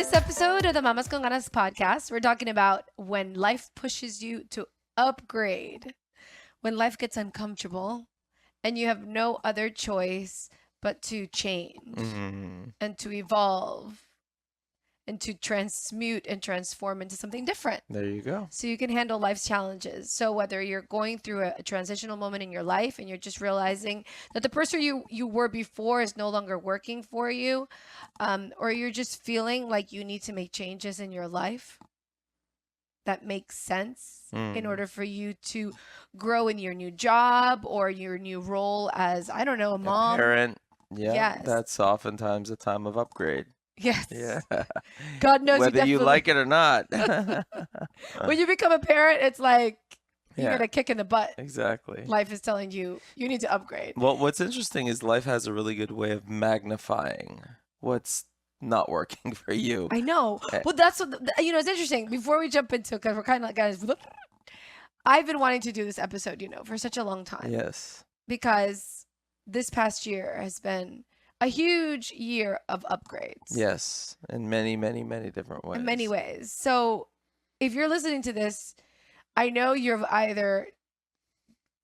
this episode of the Mamas con Ganas podcast, we're talking about when life pushes you to upgrade, when life gets uncomfortable and you have no other choice but to change and to evolve and to transmute and transform into something different. There you go. So you can handle life's challenges. So whether you're going through a transitional moment in your life and you're just realizing that the person you were before is no longer working for you, or you're just feeling like you need to make changes in your life that makes sense in order for you to grow in your new job or your new role as, I don't know, a mom. Parent. Yeah. Yes. That's oftentimes a time of upgrade. Yes. Yeah. God knows Whether you like it or not. When you become a parent, it's like you Yeah. get a kick in the butt. Exactly. Life is telling you you need to upgrade. Well, what's interesting is life has a really good way of magnifying what's not working for you. I know. Well, that's what, it's interesting. Before we jump into, because we're kind of like, guys, I've been wanting to do this episode, for such a long time. Yes. Because this past year has been a huge year of upgrades. Yes. In many, many, many different ways. In many ways. So if you're listening to this, I know you're either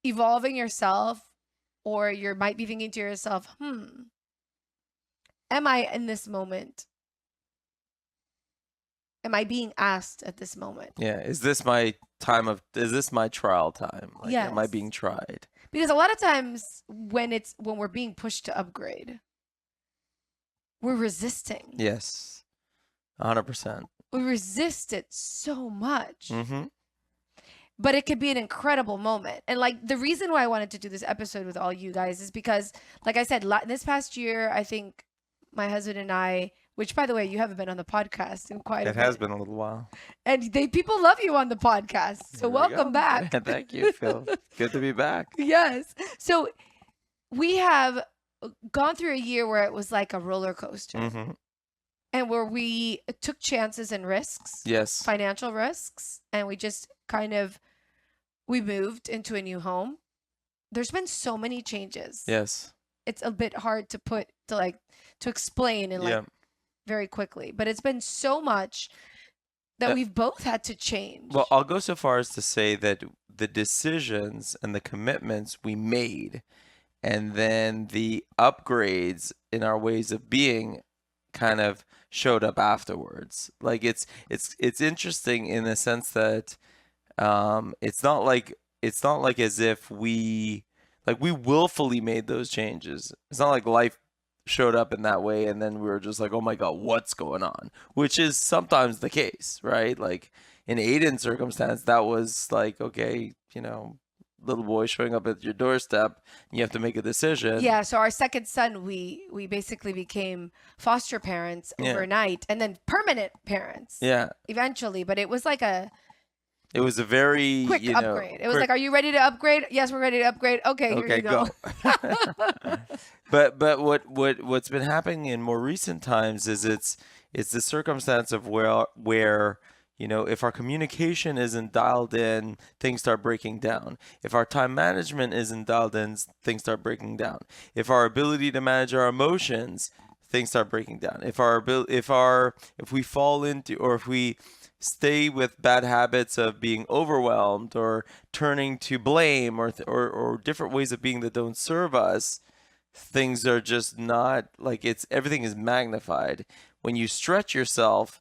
evolving yourself or you might be thinking to yourself, am I in this moment? Am I being asked at this moment? Yeah. Is this my trial time? Like, am I Yes. being tried? Because a lot of times when we're being pushed to upgrade, we're resisting. Yes. 100%. We resist it so much. Mm-hmm. But it could be an incredible moment. And like the reason why I wanted to do this episode with all you guys is because, like I said, this past year, I think my husband and I, which by the way, you haven't been on the podcast in quite a bit. It has been a little while. And people love you on the podcast. So welcome back. Thank you, Phil. Good to be back. Yes. So we have gone through a year where it was like a roller coaster. Mm-hmm. And where we took chances and risks. Yes. Financial risks. And we just we moved into a new home. There's been so many changes. Yes. It's a bit hard to explain in very quickly, but it's been so much that we've both had to change. Well, I'll go so far as to say that the decisions and the commitments we made and then the upgrades in our ways of being kind of showed up afterwards. Like it's interesting in the sense that it's not like as if we willfully made those changes. It's not like life showed up in that way and then we were just like, oh my God, what's going on? Which is sometimes the case, right? Like in Aiden's circumstance, that was like, okay, little boy showing up at your doorstep, and you have to make a decision. Yeah, so our second son, we basically became foster parents overnight and then permanent parents. Yeah. Eventually, but it was like it was a very quick upgrade. It was like, are you ready to upgrade? Yes, we're ready to upgrade. Okay, here you go. But what's been happening in more recent times is it's the circumstance of where if our communication isn't dialed in, things start breaking down. If our time management isn't dialed in, things start breaking down. If our ability to manage our emotions, things start breaking down. If we fall into, or if we stay with bad habits of being overwhelmed or turning to blame or different ways of being that don't serve us, things are just not like everything is magnified. When you stretch yourself,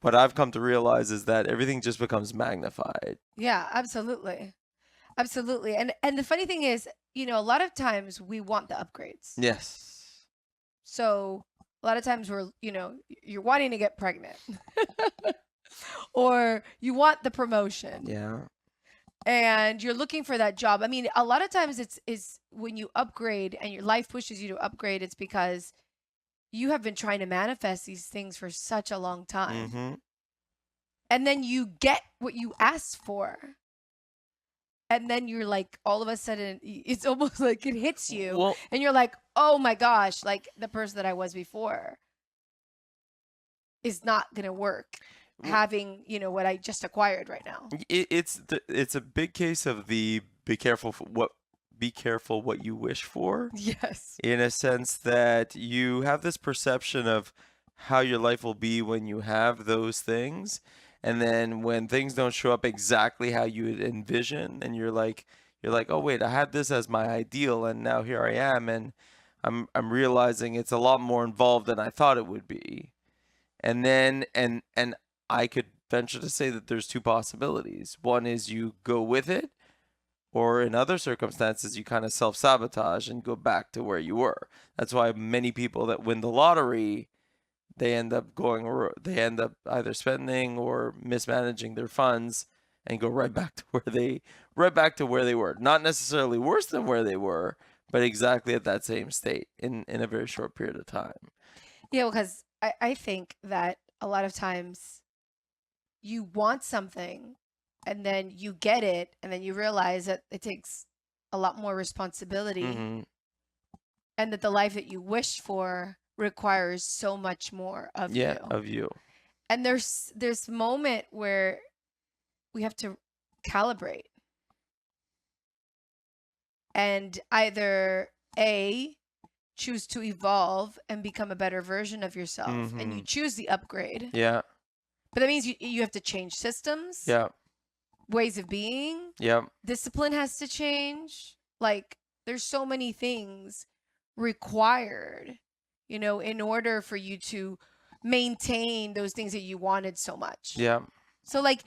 what I've come to realize is that everything just becomes magnified. Yeah, absolutely. Absolutely. And the funny thing is, a lot of times we want the upgrades. Yes. So a lot of times you're wanting to get pregnant or you want the promotion. Yeah. And you're looking for that job. I mean, a lot of times it's when you upgrade and your life pushes you to upgrade, it's because you have been trying to manifest these things for such a long time. Mm-hmm. And then you get what you asked for. And then you're like, all of a sudden, it's almost like it hits you. And you're like, oh my gosh, like the person that I was before is not going to work having, what I just acquired right now. It's a big case of the be careful what you wish for. Yes. In a sense that you have this perception of how your life will be when you have those things. And then when things don't show up exactly how you would envision, and you're like, oh wait, I had this as my ideal, and now here I am, and I'm realizing it's a lot more involved than I thought it would be. And then and I could venture to say that there's two possibilities. One is you go with it, or in other circumstances, you kind of self sabotage and go back to where you were. That's why many people that win the lottery, they end up either spending or mismanaging their funds and go right back to where they were. Not necessarily worse than where they were, but exactly at that same state in a very short period of time. Yeah, because I think that a lot of times you want something and then you get it and then you realize that it takes a lot more responsibility Mm-hmm. and that the life that you wish for requires so much more of Yeah, you. of you. And there's moment where we have to calibrate and either A, choose to evolve and become a better version of yourself, and Mm-hmm. you choose the upgrade. Yeah, But that means you have to change systems, yeah, ways of being, yeah, discipline has to change. Like there's so many things required, in order for you to maintain those things that you wanted so much. yeah. So like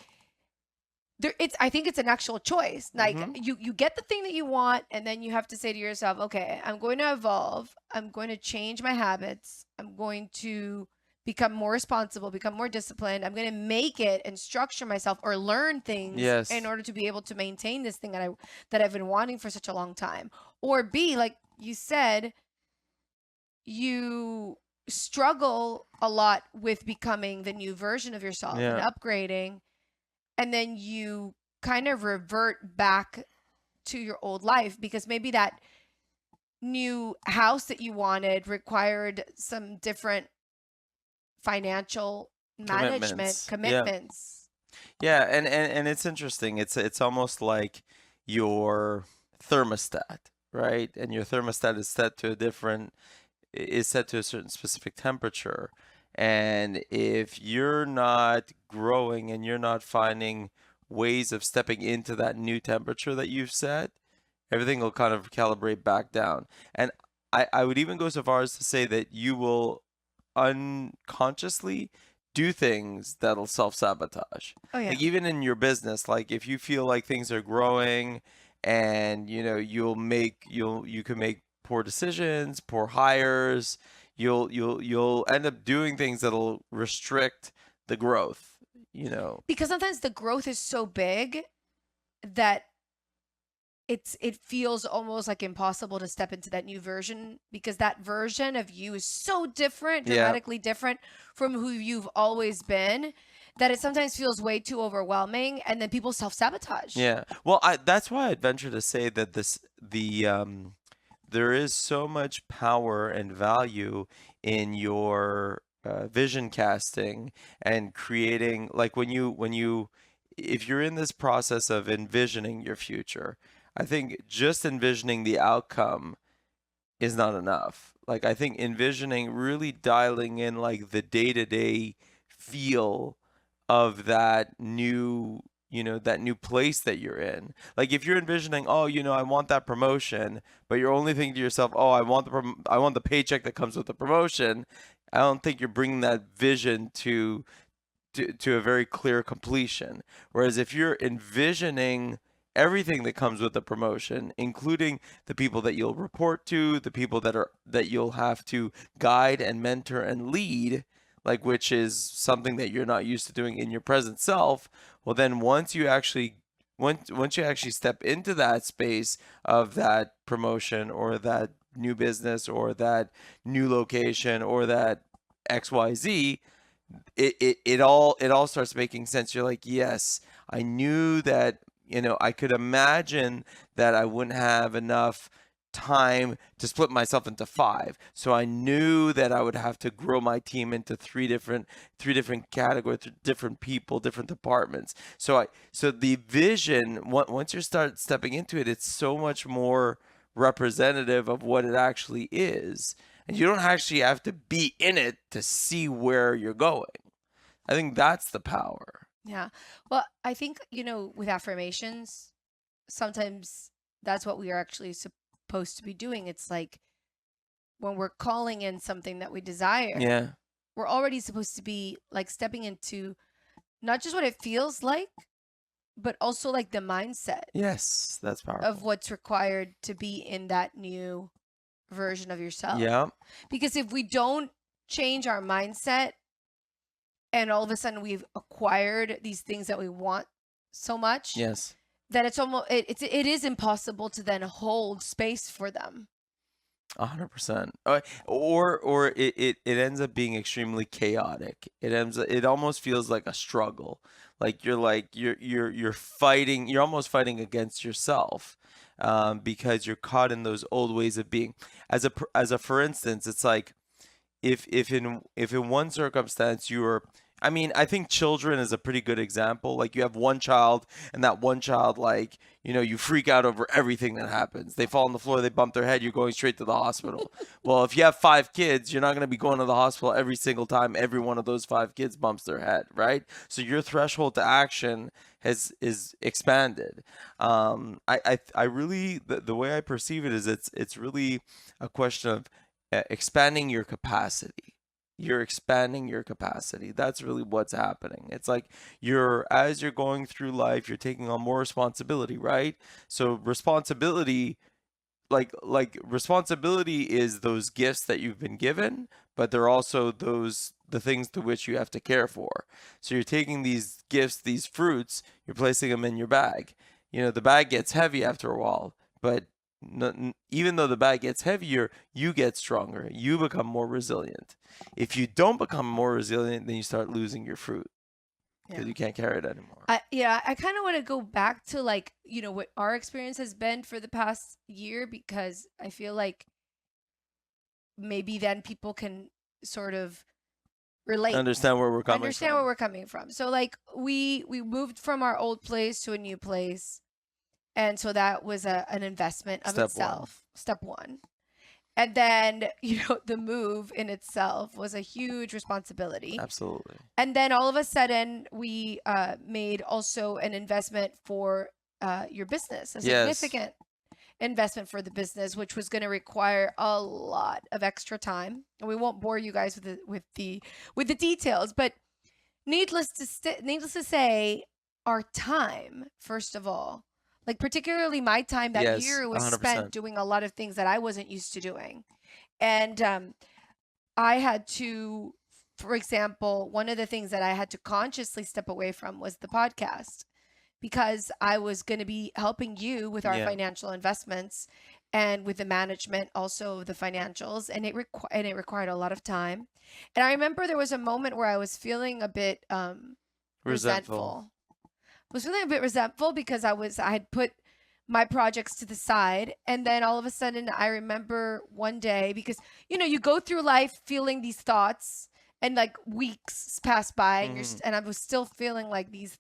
I think it's an actual choice. Like Mm-hmm. you get the thing that you want and then you have to say to yourself, okay, I'm going to evolve. I'm going to change my habits. I'm going to become more responsible, become more disciplined. I'm going to make it and structure myself or learn things in Yes. order to be able to maintain this thing that I've been wanting for such a long time. Or B, like you said, you struggle a lot with becoming the new version of yourself and Yeah. upgrading, and then you kind of revert back to your old life because maybe that new house that you wanted required some different financial management Commitments. Yeah. commitments. Yeah, and it's interesting. It's almost like your thermostat, right? And your thermostat is set to a certain specific temperature. And if you're not growing and you're not finding ways of stepping into that new temperature that you've set, everything will kind of calibrate back down. And I would even go so far as to say that you will unconsciously do things that'll self-sabotage. Oh yeah. Like even in your business, like if you feel like things are growing and you can make poor decisions, poor hires, you'll end up doing things that'll restrict the growth, you know. Because sometimes the growth is so big that it feels almost like impossible to step into that new version because that version of you is so different, Yeah. dramatically different from who you've always been, that it sometimes feels way too overwhelming and then people self-sabotage. Yeah. Well, that's why I'd venture to say that there is so much power and value in your vision casting and creating, like if you're in this process of envisioning your future, I think just envisioning the outcome is not enough. Like I think envisioning, really dialing in like the day-to-day feel of that new place that you're in. Like if you're envisioning, oh, I want that promotion, but you're only thinking to yourself, oh, I want the paycheck that comes with the promotion. I don't think you're bringing that vision to a very clear completion. Whereas if you're envisioning everything that comes with the promotion, including the people that you'll report to, the people that you'll have to guide and mentor and lead, like which is something that you're not used to doing in your present self, well then once you actually step into that space of that promotion or that new business or that new location or that XYZ, it all starts making sense. You're like, yes, I knew that, I could imagine that I wouldn't have enough time to split myself into five. So I knew that I would have to grow my team into three different categories, different people, different departments. So the vision, once you start stepping into it, it's so much more representative of what it actually is. And you don't actually have to be in it to see where you're going. I think that's the power. Yeah. Well, I think, with affirmations, sometimes that's what we are actually supposed to be doing. It's like when we're calling in something that we desire, Yeah. we're already supposed to be like stepping into not just what it feels like, but also like the mindset Yes, that's of powerful. what's required to be in that new version of yourself. Yeah. Because if we don't change our mindset and all of a sudden we've acquired these things that we want so much, Yes. that it's almost it is impossible to then hold space for them. 100%. Or it ends up being extremely chaotic. It almost feels like a struggle. Like you're fighting. You're almost fighting against yourself, because you're caught in those old ways of being. As a for instance, it's like if in one circumstance you were, I mean, I think children is a pretty good example. Like you have one child, and that one child, like, you freak out over everything that happens. They fall on the floor, they bump their head, you're going straight to the hospital. Well, if you have 5 kids, you're not going to be going to the hospital every single time every one of those 5 kids bumps their head, right? So your threshold to action is expanded. I really, the way I perceive it is it's really a question of expanding your capacity. You're expanding your capacity. That's really what's happening. It's like as you're going through life, you're taking on more responsibility, right? So responsibility, like responsibility is those gifts that you've been given, but they're also the things to which you have to care for. So you're taking these gifts, these fruits, you're placing them in your bag. The bag gets heavy after a while, but even though the bag gets heavier, you get stronger. You become more resilient. If you don't become more resilient, then you start losing your fruit because Yeah. you can't carry it anymore. I kind of want to go back to like, what our experience has been for the past year, because I feel like maybe then people can sort of relate, Understand where we're coming understand where from. we're coming from. So like we moved from our old place to a new place, and so that was an investment of Step one. itself, step one. And then, the move in itself was a huge responsibility. Absolutely. And then all of a sudden, we made also an investment for your business, a Yes. significant investment for the business, which was going to require a lot of extra time. And we won't bore you guys with the details, but needless to say, our time, first of all, like particularly my time that Yes. year, was spent 100%. doing a lot of things that I wasn't used to doing. And I had to, for example, one of the things that I had to consciously step away from was the podcast, because I was going to be helping you with our Yeah. financial investments and with the management also of the financials, and it required a lot of time. And I remember there was a moment where I was feeling a bit Resentful. resentful. Was feeling a bit resentful because I had put my projects to the side, and then all of a sudden I remember one day, because you go through life feeling these thoughts, and like weeks pass by, and Hmm. and I was still feeling like these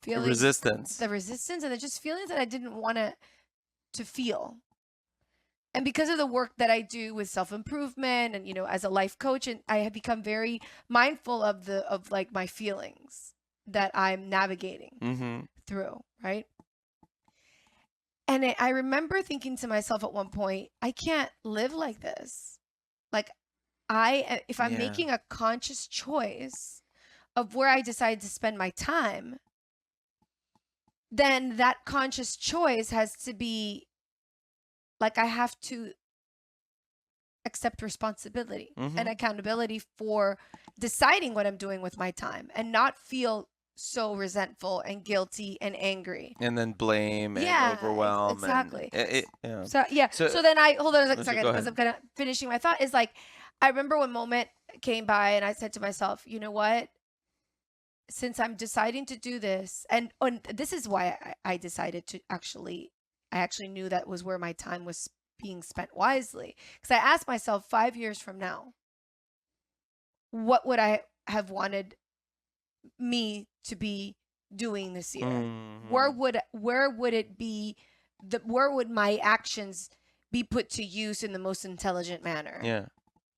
feelings, Resistance. the resistance, and the just feelings that I didn't want to feel. And because of the work that I do with self-improvement and as a life coach, and I have become very mindful of like my feelings that I'm navigating Hmm. through, right? And I remember thinking to myself at one point, I can't live like this. Like, if I'm Yeah. making a conscious choice of where I decide to spend my time, then that conscious choice has to be like, I have to accept responsibility and Hmm. accountability for deciding what I'm doing with my time, and not feel so resentful and guilty and angry. And then blame and Yeah, overwhelm and exactly. yeah. So yeah, So so then I hold on a okay, second, go as ahead. I'm kind of finishing my thought, is like, I remember one moment came by and I said to myself, you know what? Since I'm deciding to do this, and this is why I decided to I actually knew that was where my time was being spent wisely. Because I asked myself, 5 years from now, what would I have wanted me to be doing this year? Hmm. Where would it be, where would my actions be put to use in the most intelligent manner? Yeah.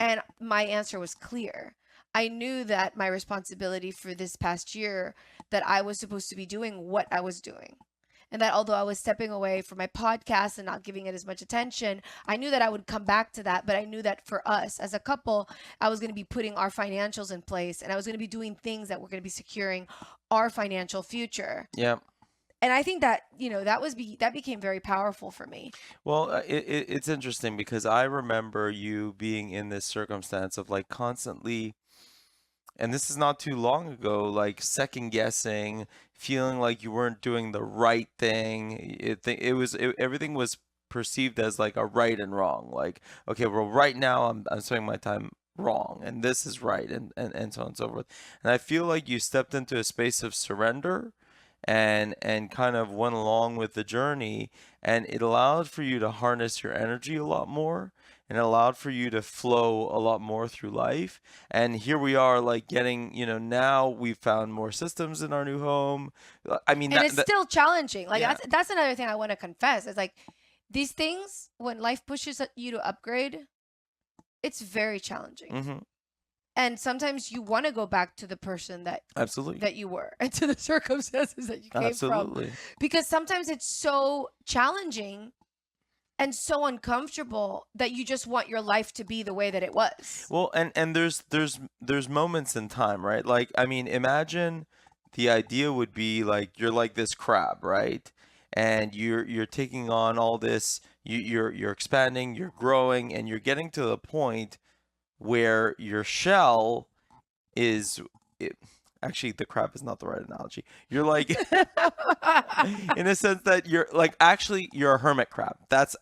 And my answer was clear. I knew that my responsibility for this past year, that I was supposed to be doing what I was doing. And that although I was stepping away from my podcast and not giving it as much attention, I knew that I would come back to that. But I knew that for us as a couple, I was going to be putting our financials in place, and I was going to be doing things that were going to be securing our financial future. Yeah. And I think that, that became very powerful for me. Well, it's interesting because I remember you being in this circumstance of like constantly, and this is not too long ago, like second guessing, feeling like you weren't doing the right thing. Everything was perceived as like a right and wrong. Like, okay, well, right now I'm spending my time wrong, and this is right, and so on and so forth. And I feel like you stepped into a space of surrender and kind of went along with the journey, and it allowed for you to harness your energy a lot more, and it allowed for you to flow a lot more through life. And here we are, like getting, now we've found more systems in our new home. I mean, And it's still challenging. Like Yeah. that's another thing I want to confess. It's like these things, when life pushes you to upgrade, it's very challenging. hmm And sometimes you want to go back to the person Absolutely. that you were and to the circumstances that you came from, Absolutely. because sometimes it's so challenging and so uncomfortable that you just want your life to be the way that it was. Well, and there's moments in time, right? Like, I mean, imagine the idea would be like you're like this crab, right? And you're taking on all this, you're expanding, you're growing, and you're getting to the point where your shell is it, actually the crab is not the right analogy. You're like in a sense that you're like actually you're a hermit crab. That's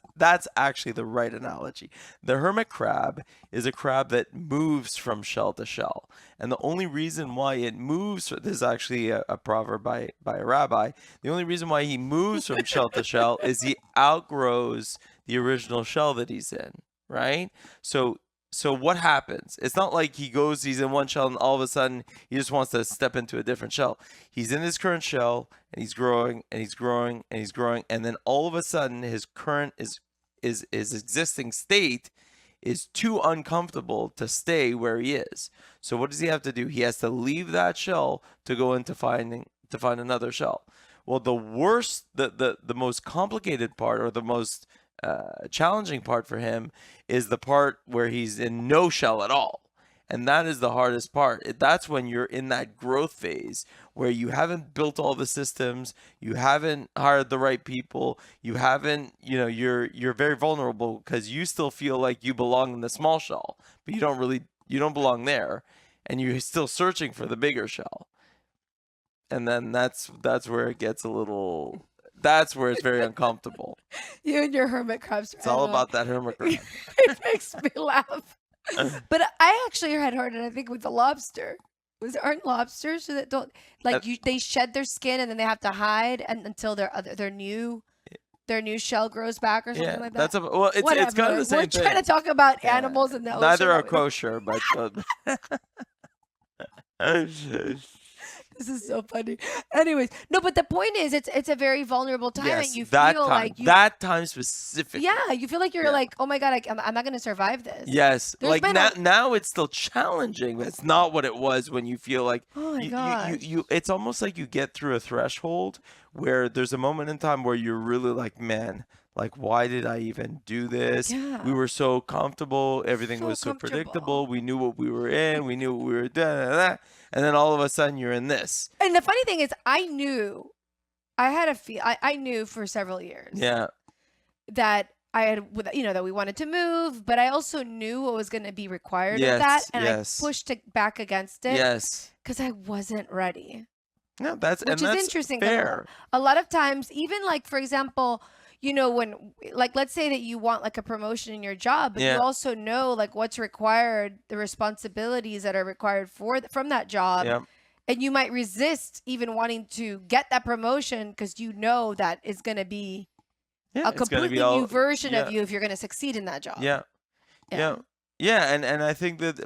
actually the right analogy. The hermit crab is a crab that moves from shell to shell. And the only reason why it moves, this is actually a proverb by a rabbi, the only reason why he moves from shell to shell is he outgrows the original shell that he's in, right? So what happens? It's not like he's in one shell and all of a sudden he just wants to step into a different shell. He's in his current shell and he's growing and he's growing and he's growing, and then all of a sudden his current is his existing state is too uncomfortable to stay where he is. So what does he have to do? He has to leave that shell to go into find another shell. Well, the most complicated part, or the most challenging part for him, is the part where he's in no shell at all. And that is the hardest part. That's when you're in that growth phase where you haven't built all the systems, you haven't hired the right people, you haven't, you're very vulnerable because you still feel like you belong in the small shell, but you don't belong there, and you're still searching for the bigger shell. And then that's where it gets a little, that's where it's very uncomfortable. You and your hermit crabs. It's all about that hermit crab. It makes me laugh. But I actually had heard it, I think, with the lobster. Aren't lobsters that don't like they shed their skin and then they have to hide until their new shell grows back or something like that. It's kind of the same We're thing. trying to talk about animals in the ocean. Neither are kosher, but This is so funny. Anyways, no, but the point is, it's a very vulnerable time, yes, and you that feel time, like that time specifically. yeah, you feel like you're Yeah. like, oh my god, I'm not gonna survive this. Yes, There's like been now it's still challenging, but it's not what it was when you feel like Oh my you, gosh. it's almost like you get through a threshold where there's a moment in time where you're really like, man, like why did I even do this? Yeah. We were so comfortable, everything So was so comfortable. predictable, we knew what we were in, we knew what we were doing, and then all of a sudden you're in this. And the funny thing is, I knew I knew for several years Yeah. that I had, that we wanted to move, but I also knew what was going to be required of Yes, that, and yes. I pushed it back against it Yes. because I wasn't ready. No, that's Which is that's interesting. 'Cause fair. a lot of times, even like for example, when like let's say that you want like a promotion in your job, but Yeah. you also know like what's required, the responsibilities that are required from that job. Yeah. And you might resist even wanting to get that promotion because you know that it's going to be Yeah, a it's gonna be completely all new version yeah. of you if you're going to succeed in that job. Yeah. Yeah, and I think that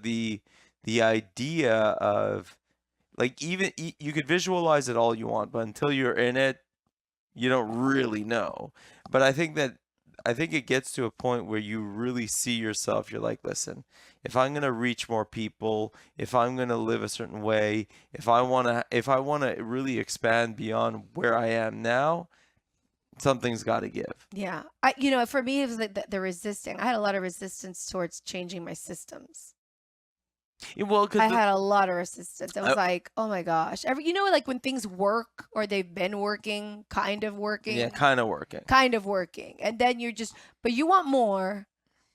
the idea of like even you could visualize it all you want, but until you're in it, you don't really know. But I think that I think it gets to a point where you really see yourself. You're like, listen, if I'm going to reach more people, if I'm going to live a certain way, if I want to really expand beyond where I am now, something's got to give. Yeah. For me, it was like the resisting. I had a lot of resistance towards changing my systems. Yeah, well, I because had a lot of resistance. I was uh, like, oh my gosh. Like when things work or they've been working, yeah, kind of working. kind of working. And then but you want more.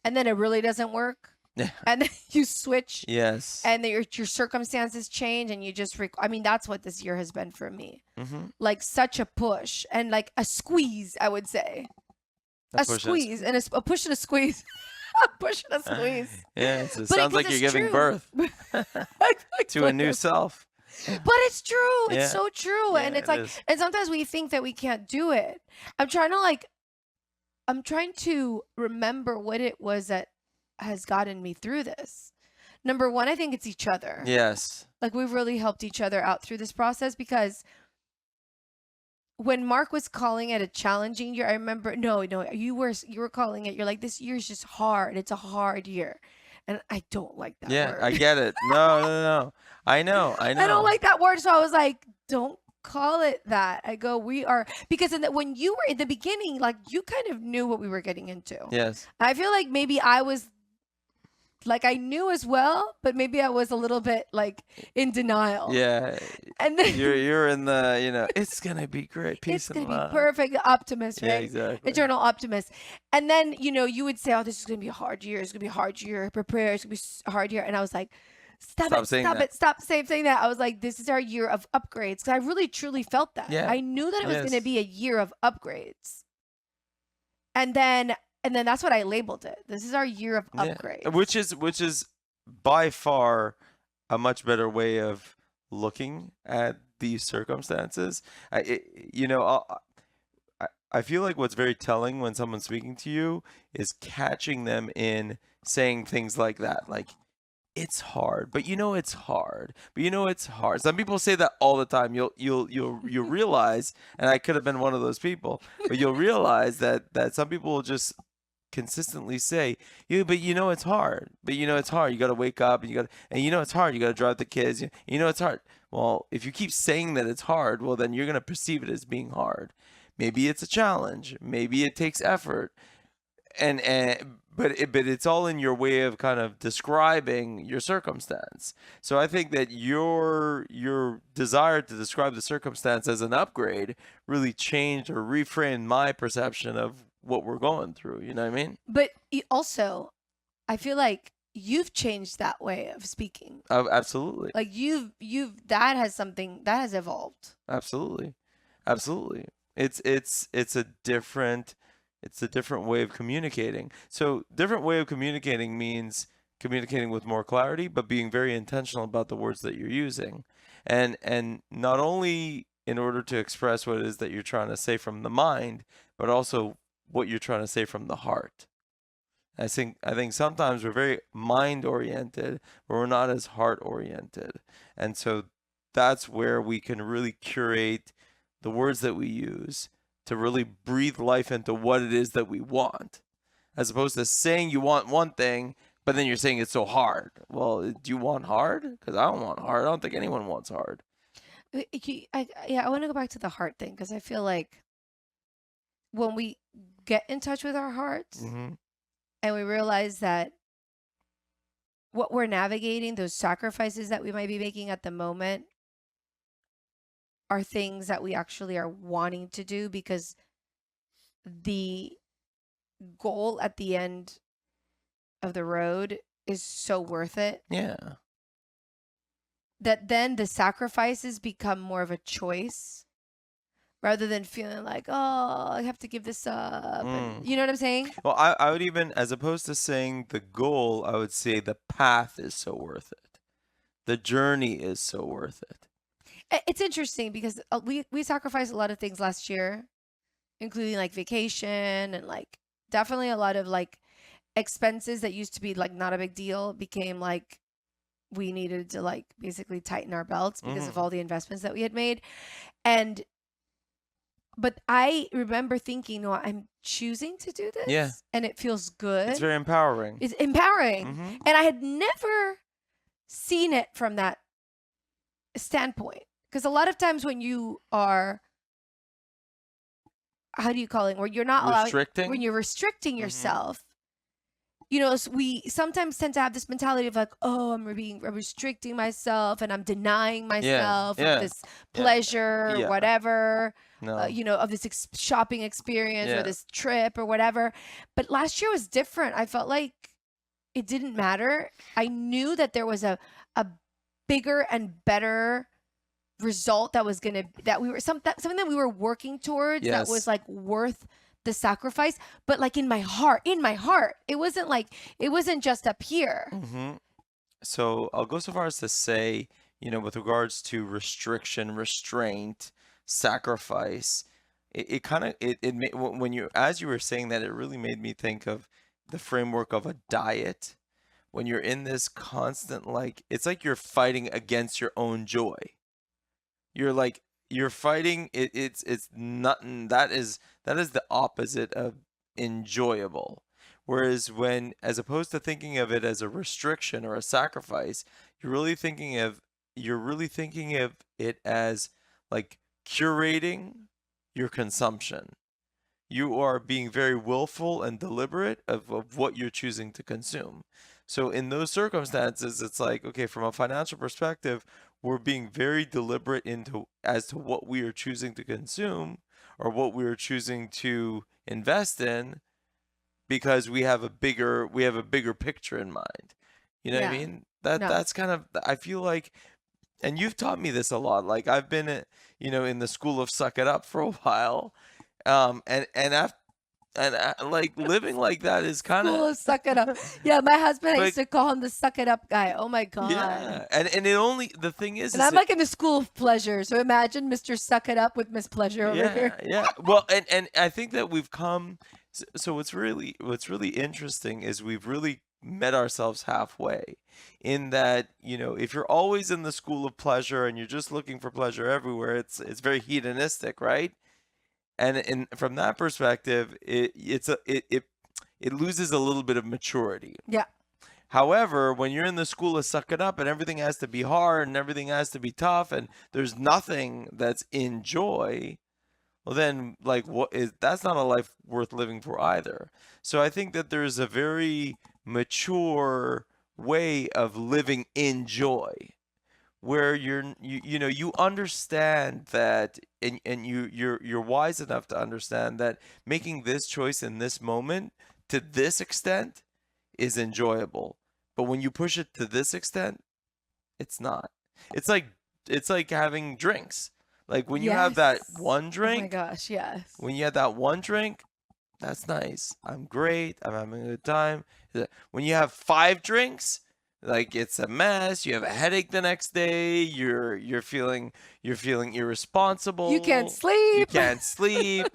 And then it really doesn't work. Yeah. And then you switch Yes. and then your circumstances change and you just, I mean, that's what this year has been for me. Mm-hmm. Like such a push and like a squeeze, I would say. A squeeze and a push and a squeeze. A push and a squeeze. Yeah, it sounds like you're giving birth to a new self. But it's true. Yeah. It's so true. Yeah, And it's it like, is. and sometimes we think that we can't do it. I'm trying to remember what it was that has gotten me through this. Number one, I think it's each other. Yes. Like we've really helped each other out through this process because when Mark was calling it a challenging year, I remember you were calling it, you're like, this year's just hard. It's a hard year. And I don't like that Yeah, word. I get it. No. I know. I don't like that word. So I was like, don't call it that. I go, because when you were in the beginning, like you kind of knew what we were getting into. Yes. I feel like maybe I was like, I knew as well, but maybe I was a little bit like in denial. Yeah. And then you're in the, it's going to be great. Peace it's going and to love. be perfect. The optimist, right? Yeah, exactly. Eternal optimist. And then, you would say, oh, this is going to be a hard year. It's going to be a hard year. Prepare. It's going to be a hard year. And I was like, Stop it. Stop saying that. I was like, this is our year of upgrades. Because I really, truly felt that. Yeah. I knew that it was going to be a year of upgrades. And then that's what I labeled it. This is our year of upgrades. Yeah. Which is by far a much better way of looking at these circumstances. I feel like what's very telling when someone's speaking to you is catching them in saying things like that. Like, it's hard, but it's hard. But it's hard. Some people say that all the time. You'll realize, and I could have been one of those people, but you'll realize that some people will just consistently say, but it's hard. But it's hard. You got to wake up and it's hard. You got to drive the kids. It's hard. Well, if you keep saying that it's hard, well then you're going to perceive it as being hard. Maybe it's a challenge. Maybe it takes effort. But it's all in your way of kind of describing your circumstance. So I think that your desire to describe the circumstance as an upgrade really changed or reframed my perception of what we're going through. You know what I mean? But also, I feel like you've changed that way of speaking. Oh, absolutely. Like that has evolved. Absolutely. It's a different way of communicating. So different way of communicating means communicating with more clarity, but being very intentional about the words that you're using. And not only in order to express what it is that you're trying to say from the mind, but also what you're trying to say from the heart. I think sometimes we're very mind oriented, but we're not as heart oriented. And so that's where we can really curate the words that we use to really breathe life into what it is that we want, as opposed to saying you want one thing, but then you're saying it's so hard. Well, do you want hard? Because I don't want hard. I don't think anyone wants hard. I want to go back to the heart thing because I feel like when we get in touch with our hearts and we realize that what we're navigating, those sacrifices that we might be making at the moment, are things that we actually are wanting to do because the goal at the end of the road is so worth it. Yeah. That then the sacrifices become more of a choice rather than feeling like, oh, I have to give this up. And, you know what I'm saying? Well, I would even, as opposed to saying the goal, I would say the path is so worth it. The journey is so worth it. It's interesting because we sacrificed a lot of things last year, including like vacation and like definitely a lot of like expenses that used to be like not a big deal became like we needed to like basically tighten our belts because of all the investments that we had made. And but I remember thinking, no, I'm choosing to do Yeah. this and it feels It's good. very empowering. It's empowering. Mm-hmm. And I had never seen it from that standpoint. Because a lot of times when you are, how do you call it? Where you're not allowing, when Restricting. you're restricting Mm-hmm. yourself, you know, we sometimes tend to have this mentality of like, oh, I'm restricting myself and I'm denying Yeah. myself of Yeah. this Yeah. pleasure, Yeah. whatever, No. you know, of this shopping experience or Yeah. this trip or whatever. But last year was different. I felt like it didn't matter. I knew that there was a bigger and better result that was gonna that we were something that we were working towards that was Yes. like worth the sacrifice, but like in my heart it wasn't like, it wasn't just up here. Mm-hmm. So I'll go so far as to say, with regards to restriction, restraint, sacrifice, it kind of when you as you were saying that, it really made me think of the framework of a diet. When you're in this constant, like, it's like you're fighting against your own joy. You're like you're fighting it, it's nothing that is the opposite of enjoyable. Whereas when, as opposed to thinking of it as a restriction or a sacrifice, you're really thinking of it as like curating your consumption. You are being very willful and deliberate of what you're choosing to consume. So in those circumstances, it's like, okay, from a financial perspective, we're being very deliberate into as to what we are choosing to consume or what we are choosing to invest in, because we have a bigger picture in mind. You know what I Yeah. mean? That No. that's kind of, I feel like, and you've taught me this a lot. Like, I've been in the school of suck it up for a while. Like, living like that is kind School of, of suck it up. Yeah, my husband, I but used to call him the suck it up guy. Oh my god. yeah, and it only the thing is And is I'm it like in the school of pleasure, so imagine Mr. Suck It Up with Miss Pleasure over yeah, here. yeah. Well, and I think that we've come. So what's really interesting is we've really met ourselves halfway, in that, if you're always in the school of pleasure and you're just looking for pleasure everywhere, it's very hedonistic, right? And from that perspective, it loses a little bit of maturity. Yeah. However, when you're in the school of suck it up and everything has to be hard and everything has to be tough and there's nothing that's in joy, well then, like, that's not a life worth living for either. So I think that there's a very mature way of living in joy, where you understand that, and you're wise enough to understand that making this choice in this moment to this extent is enjoyable. But when you push it to this extent, it's not. It's like it's like having drinks. Like, when you have that Yes. one Oh my drink, gosh, yes. when you have that one drink, that's nice. I'm great. I'm having a good time. When you have five drinks, like, it's a mess. You have a headache the next day. You're feeling You can't irresponsible. You sleep. can't sleep.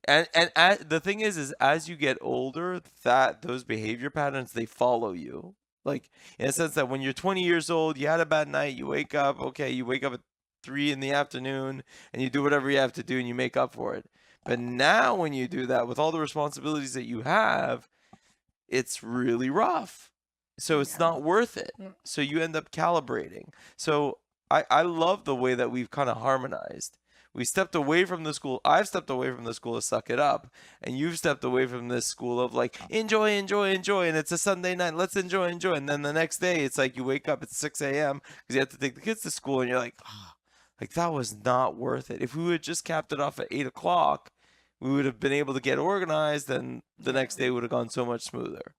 And the thing is as you get older, that those behavior patterns, they follow you. Like, in a sense that when you're 20 years old, you had a bad night, you wake up, okay, you wake up at 3 in the afternoon, and you do whatever you have to do and you make up for it. But now, when you do that with all the responsibilities that you have, it's really rough. So it's Yeah. not worth it. Mm. So you end up calibrating. So I love the way that we've kind of harmonized. We stepped away from the school. I've stepped away from the school of suck it up, and you've stepped away from this school of, like, enjoy, enjoy, enjoy. And it's a Sunday night. Let's enjoy, enjoy. And then the next day, it's like you wake up at 6 a.m. because you have to take the kids to school, and you're like, oh, like, that was not worth it. If we had just capped it off at 8 o'clock, we would have been able to get organized, and the Yeah. next day would have gone so much smoother.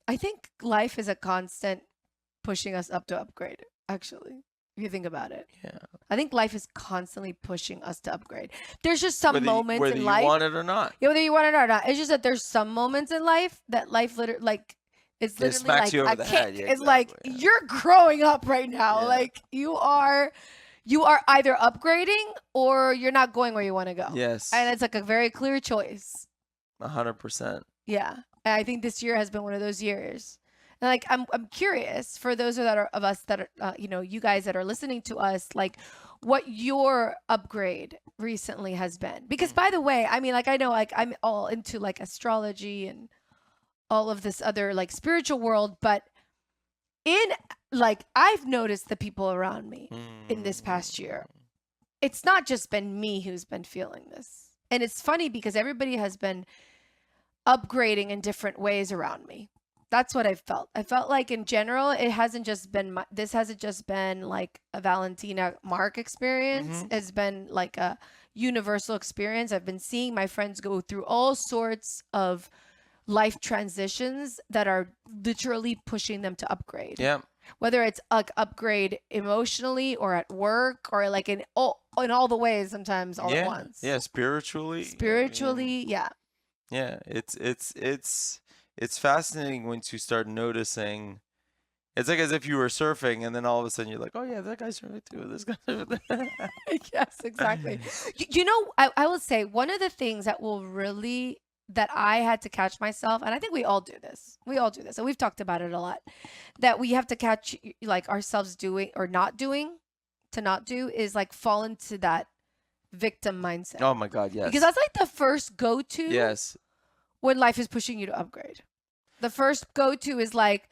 I think life is a constant pushing us up to upgrade, actually. If you think about it. Yeah. I think life is constantly pushing us to upgrade. There's just some moments Whether in you life, want it or not, yeah, whether you want it or not. It's just that there's some moments in life that life literally, like, it's it literally smacks like you over a the kick. head. Yeah, It's like exactly. Yeah. you're growing up right now. Yeah. Like you are either upgrading or you're not going where you want to go. Yes. And it's like a very clear choice. 100%. Yeah. And I think this year has been one of those years. And like I'm curious for those of us that are you guys that are listening to us, like, what your upgrade recently has been. Because by the way, I mean, like, I know, like, I'm all into like astrology and all of this other like spiritual world, but in like, I've noticed the people around me in this past year. It's not just been me who's been feeling this. And it's funny because everybody has been upgrading in different ways around me. That's what I felt. I felt like in general, it hasn't just been this hasn't just been like a Valentina Mark experience. Mm-hmm. It's been like a universal experience. I've been seeing my friends go through all sorts of life transitions that are literally pushing them to upgrade. Yeah. Whether it's like upgrade emotionally or at work or like in all the ways, sometimes all at Yeah. once. Yeah. Spiritually. I mean, Spiritually, yeah. yeah. It's fascinating once you start noticing. It's like as if you were surfing, and then all of a sudden you're like, oh yeah, that guy's surfing too. This guy's surfing. Yes, exactly. You know, I will say one of the things that will really that I had to catch myself, and I think we all do this. We all do this, and we've talked about it a lot. That we have to catch like ourselves doing or not doing to not do is like fall into that victim mindset. Oh my God, Because yes. that's like the first go to Yes. when life is pushing you to upgrade. The first go to is like,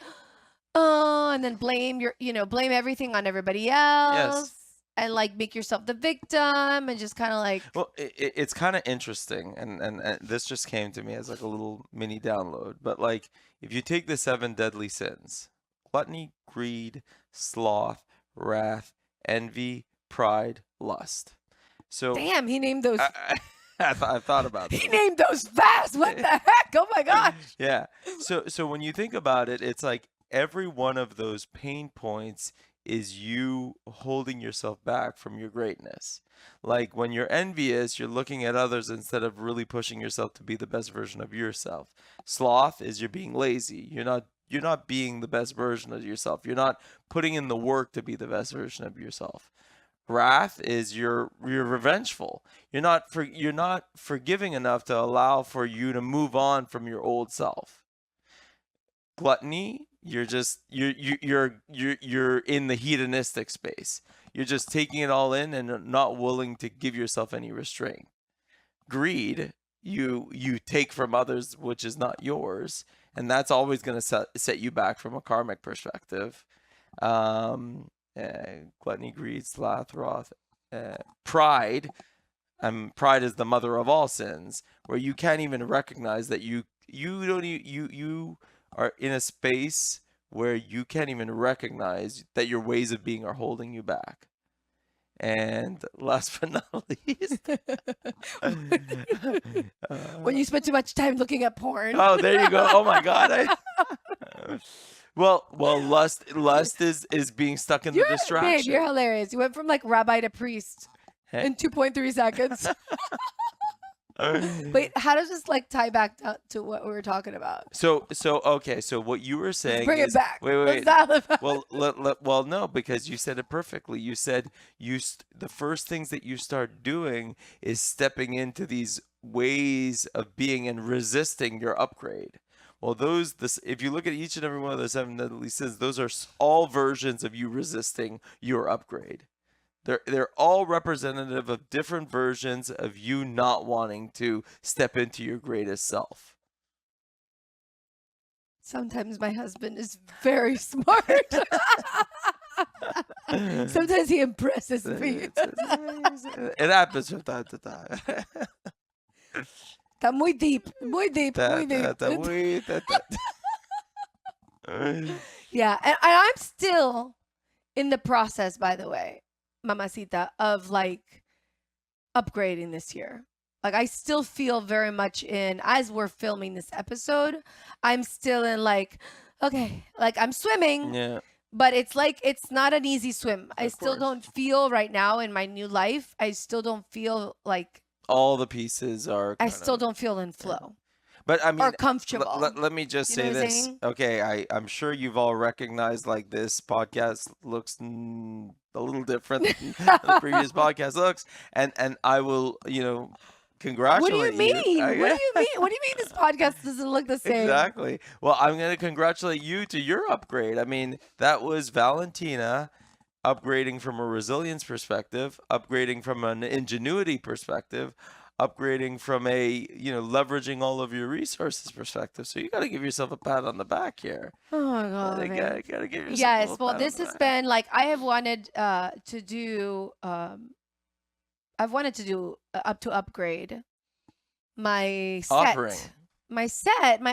oh, and then blame blame everything on everybody else Yes. and like make yourself the victim and just kind of like, Well, it's kind of interesting, and this just came to me as like a little mini download. But like, if you take the seven deadly sins: gluttony, greed, sloth, wrath, envy, pride, lust. So damn, he named those. I've thought about He this. named those fast. What the heck? Oh my gosh. Yeah. So when you think about it, it's like every one of those pain points is you holding yourself back from your greatness. Like when you're envious, you're looking at others instead of really pushing yourself to be the best version of yourself. Sloth is you're being lazy. You're not being the best version of yourself. You're not putting in the work to be the best version of yourself. Wrath is you're revengeful. You're not forgiving enough to allow for you to move on from your old self. Gluttony, you're in the hedonistic space. You're just taking it all in and not willing to give yourself any restraint. Greed, you take from others which is not yours, and that's always going to set you back from a karmic perspective. Gluttony, greed, sloth, wrath, pride. Pride is the mother of all sins, where you can't even recognize that you don't you are in a space where you can't even recognize that your ways of being are holding you back. And last but not least, When you spend too much time looking at porn. oh, there you go. Oh my God. Well, lust is being stuck in the Babe, distraction. you're hilarious. You went from like rabbi to priest Hey. in 2.3 seconds. Wait, how does this like tie back to what we were talking about? So okay. So what you were saying Bring is it back. wait. Let's dial it back. Well, no, because you said it perfectly. You said the first things that you start doing is stepping into these ways of being and resisting your upgrade. Well, if you look at each and every one of those seven deadly sins, those are all versions of you resisting your upgrade. They're all representative of different versions of you not wanting to step into your greatest self. Sometimes my husband is very smart. Sometimes he impresses me. It happens from time to time. Está muy deep. Muy deep. Muy deep. Yeah. And I'm still in the process, by the way, Mamacita, of like upgrading this year. Like I still feel very much as we're filming this episode, I'm still in like, okay, like I'm swimming, Yeah. but it's like it's not an easy swim. I Of still course. don't feel right now in my new life. I still don't feel like All the pieces are I kind still of, don't feel in flow but I mean, or comfortable. let me just You know say what I'm this. saying? Okay, I'm sure you've all recognized like this podcast looks a little different than the previous podcast looks, and I will, What do you congratulate mean? you. What do you mean? What do you mean this podcast doesn't look the same? Exactly. Well, I'm going to congratulate you to your upgrade. I mean, that was Valentina upgrading from a resilience perspective, upgrading from an ingenuity perspective, upgrading from a, leveraging all of your resources perspective. So you got to give yourself a pat on the back here. Oh my God, man. Got to give yourself a Yes, little well, pat on this the has back. been like I have wanted to do I've wanted to do up to upgrade my Offering. set. My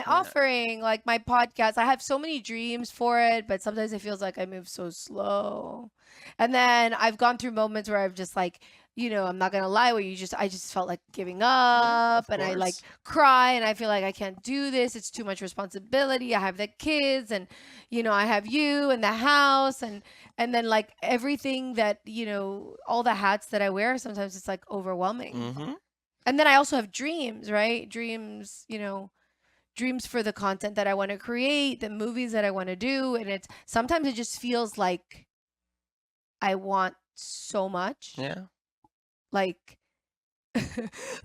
Yeah. offering, like my podcast. I have so many dreams for it, but sometimes it feels like I move so slow. And then I've gone through moments where I've just like, I'm not gonna lie, where I just felt like giving Yeah, up of and I like course. cry and I feel like I can't do this. It's too much responsibility. I have the kids and I have you and the house and then like everything that, all the hats that I wear, sometimes it's like overwhelming. Mm-hmm. And then I also have dreams, right? Dreams, dreams for the content that I want to create, the movies that I want to do. And it's sometimes it just feels like I want so much. Yeah. Like,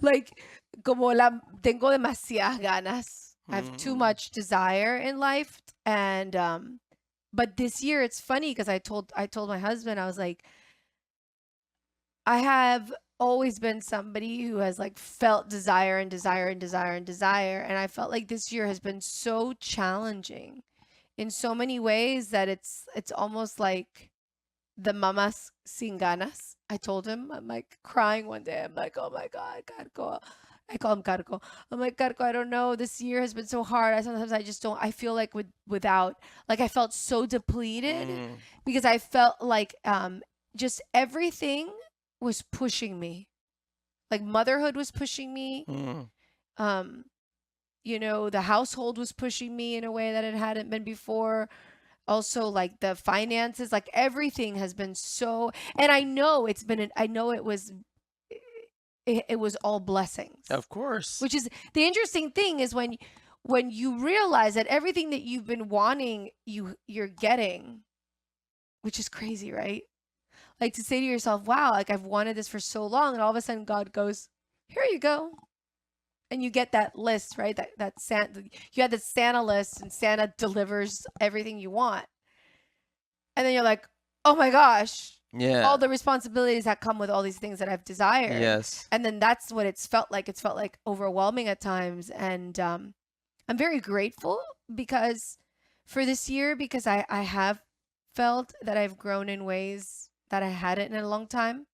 like, tengo demasiadas ganas. I have too Mm-hmm. much desire in life. And, but this year it's funny because I told my husband, I was like, I have always been somebody who has like felt desire and desire and desire and desire. And I felt like this year has been so challenging in so many ways that it's almost like the mamas sin ganas. I told him, I'm like crying one day. I'm like, oh my God, Carco. I call him Carco. I'm like, Carco, I don't know. This year has been so hard. Sometimes I just don't, I feel like without, like I felt so depleted Mm. because I felt like just everything was pushing me. Like motherhood was pushing me. Mm. Um, the household was pushing me in a way that it hadn't been before. Also, like the finances, like everything has been so, and I know I know it was all blessings. Of course. Which is the interesting thing is when you realize that everything that you've been wanting, you're getting, which is crazy, right? Like to say to yourself, wow, like I've wanted this for so long, and all of a sudden God goes, here you go. And you get that list, right? That Santa, you had the Santa list, and Santa delivers everything you want. And then you're like, oh my gosh, Yeah. all the responsibilities that come with all these things that I've desired. Yes. And then that's what it's felt like. It's felt like overwhelming at times. And I'm very grateful because for this year, because I have felt that I've grown in ways that I hadn't in a long time.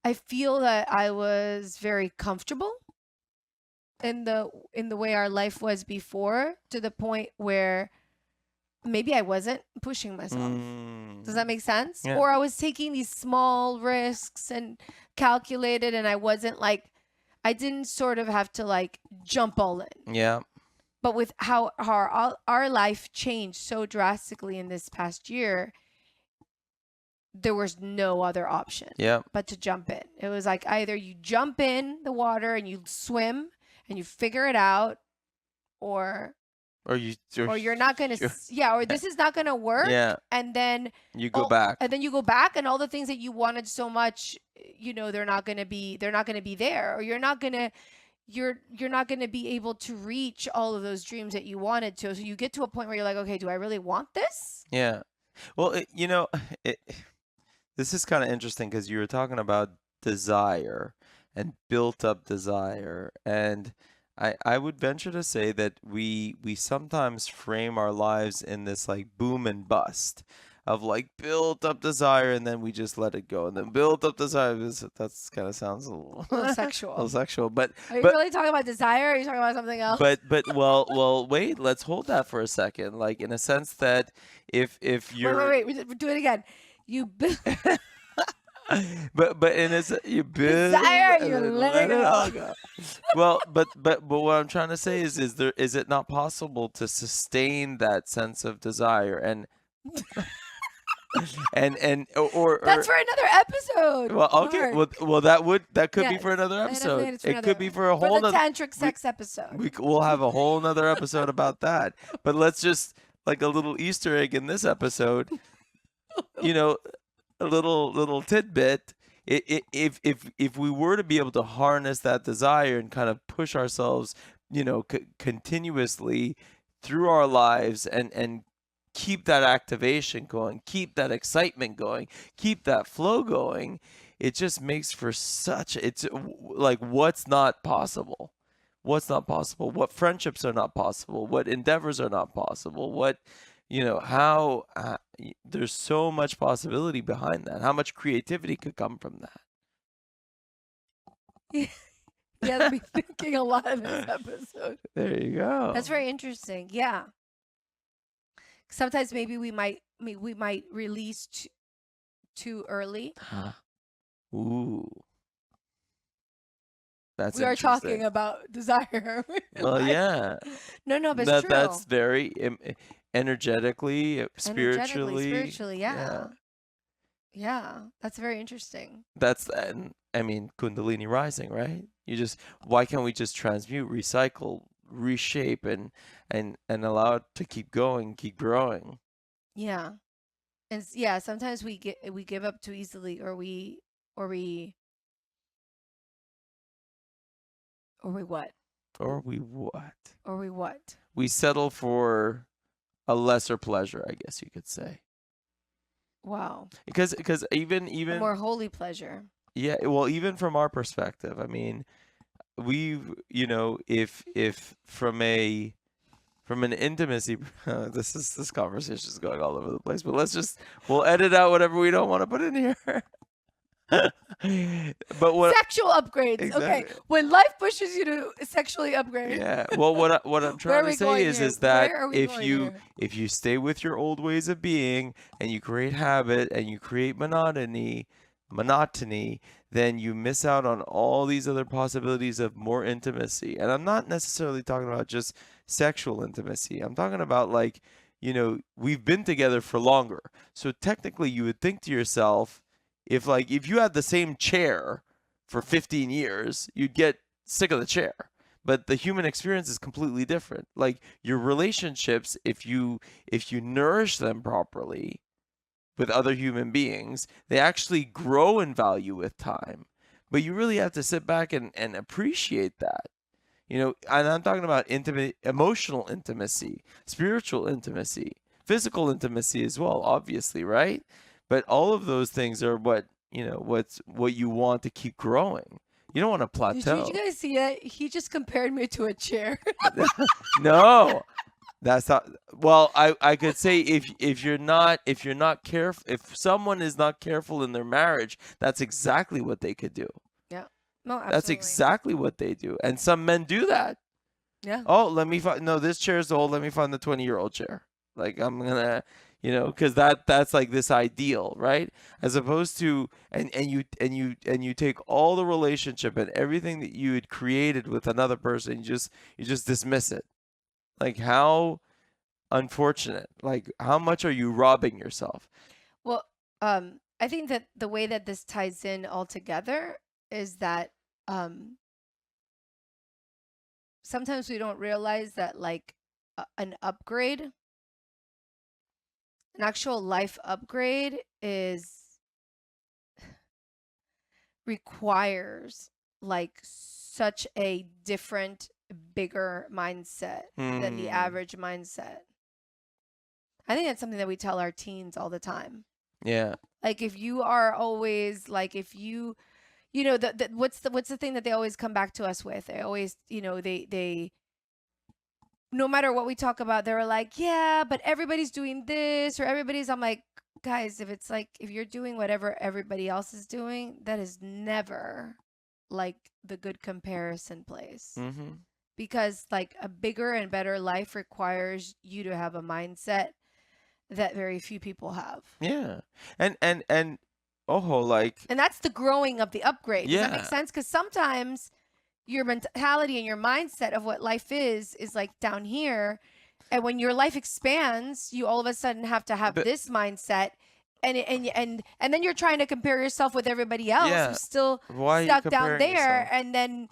I feel that I was very comfortable in the way our life was before, to the point where maybe I wasn't pushing myself. Does that Mm. make sense? Yeah. Or I was taking these small risks and calculated, and I wasn't like, I didn't sort of have to like jump all in. Yeah. But with how our life changed so drastically in this past year, there was no other option Yeah. but to jump in. It was like either you jump in the water and you swim and you figure it out, or Or you. or you're not gonna or this is not gonna work. Yeah. And then You go back. and then you go back, and all the things that you wanted so much, they're not gonna be there, or you're not gonna be able to reach all of those dreams that you wanted to. So you get to a point where you're like, okay, do I really want this? Yeah. Well, it, this is kind of interesting because you were talking about desire and built up desire. And I would venture to say that we sometimes frame our lives in this like boom and bust of like built up desire, and then we just let it go, and then built up desire. That's kind of sounds a little, A little a sexual. little sexual, but Are you but really talking about desire? Or are you talking about something else? well, wait, let's hold that for a second. Like in a sense that if you're wait, do it again. You build but in a you build desire, and you then let let it it all go. go. Well, but what I'm trying to say is it not possible to sustain that sense of desire and That's for another episode. well, okay, Mark. well that could be Yes, for another I definitely episode. it's for It could another, be for a for whole the nother. tantric We sex episode. we'll have a whole nother episode about that. But let's just like a little Easter egg in this episode. You know, a little tidbit. If we were to be able to harness that desire and kind of push ourselves, continuously through our lives and keep that activation going, keep that excitement going, keep that flow going, it just makes for such, it's like, what's not possible? What's not possible? What friendships are not possible? What endeavors are not possible? What, how there's so much possibility behind that. How much creativity could come from Yeah, he has me thinking a lot of this episode. There you go. That's very interesting. Yeah. Sometimes maybe we might release too early. Ooh, that's We are talking interesting. about desire. Well, yeah. No, but it's true. That's very energetically, Energetically, spiritually. spiritually, Yeah. yeah. Yeah, that's very interesting. That's, and I mean, Kundalini rising, right? Why can't we just transmute, recycle, reshape, and allow it to keep going, keep growing? Yeah. And yeah, sometimes we give up too easily, or we what? Or we what? Or we what? We settle for a lesser pleasure, I guess you could say. Wow. Because A even more holy pleasure. yeah, well, even from our perspective, I mean, we've, if from an intimacy, this conversation is going all over the place, but we'll edit out whatever we don't want to put in here. But what Sexual upgrades. Okay. exactly? When life pushes you to sexually upgrade. Yeah. Well, what I'm Where trying are to we say going is here? that Where are we if going you here? if you stay with your old ways of being and you create habit and you create monotony, then you miss out on all these other possibilities of more intimacy. And I'm not necessarily talking about just sexual intimacy. I'm talking about, like, we've been together for longer. So technically you would think to yourself, if you had the same chair for 15 years, you'd get sick of the chair. But the human experience is completely different. Like, your relationships, if you nourish them properly with other human beings, they actually grow in value with time. But you really have to sit back and appreciate that. And I'm talking about intimate, emotional intimacy, spiritual intimacy, physical intimacy as well, obviously, right? But all of those things are what you want to keep growing. You don't want to Did you plateau. guys see it? He just compared me to a chair. No, that's not. Well, I could say, if you're not careful, if someone is not careful in their marriage, that's exactly what they could do. Yeah. No, That's absolutely. exactly what they do. And some men do that. Yeah. Oh, let me find. No, this chair's old. Let me find the 20-year-old chair. Like, I'm gonna, because that's like this ideal, right? As opposed to, and you take all the relationship and everything that you had created with another person, you just dismiss it. Like, how unfortunate. Like, how much are you robbing yourself? Well, I think that the way that this ties in all together is that sometimes we don't realize that, like, an upgrade, an actual life upgrade, requires, like, such a different, bigger mindset than the Hmm. average mindset. I think that's something that we tell our teens all the time. Yeah. Like, if you are always like, if you know, what's the thing that they always come back to us with? They always, they no matter what we talk about, they're like, yeah, but everybody's doing this, or everybody's. I'm like, guys, if you're doing whatever everybody else is doing, that is never like the good comparison place. Mm-hmm. Because, like, a bigger and better life requires you to have a mindset that very few people have. Yeah. And oh, like, And that's the growing of the upgrade. Does that make yeah. sense? Because sometimes your mentality and your mindset of what life is like down here. And when your life expands, you all of a sudden have to have But this mindset. And then you're trying to compare yourself with everybody else yeah, who's still why are you stuck down comparing there. yourself? And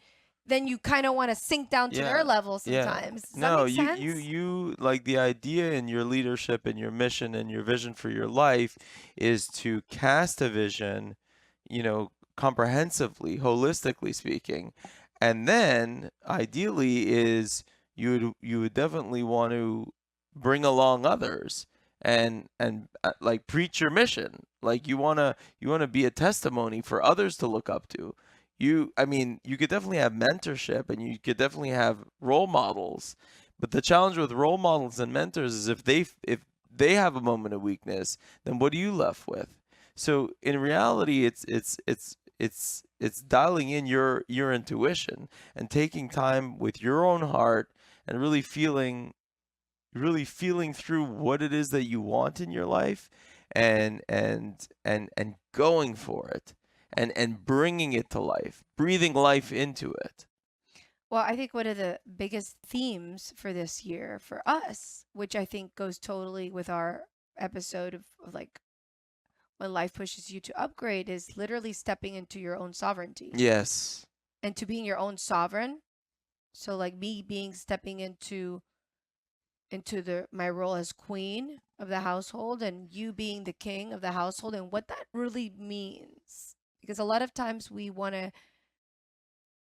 then you kind of want to sink down to their Yeah. level Yeah. sometimes. Does that No, make sense? you like, the idea in your leadership and your mission and your vision for your life is to cast a vision, comprehensively, holistically speaking. And then ideally is you would definitely want to bring along others and like preach your mission. Like you want to be a testimony for others to look up to. I mean, you could definitely have mentorship and you could definitely have role models. But the challenge with role models and mentors is if they have a moment of weakness, then what are you left with? So in reality, it's dialing in your intuition and taking time with your own heart and really feeling through what it is that you want in your life and going for it and bringing it to life, breathing life into it. Well, I think one of the biggest themes for this year for us, which I think goes totally with our episode of like when life pushes you to upgrade, is literally stepping into your own sovereignty Yes. and to being your own sovereign. So like me being stepping into the my role as queen of the household and you being the king of the household and what that really means. Because a lot of times we want to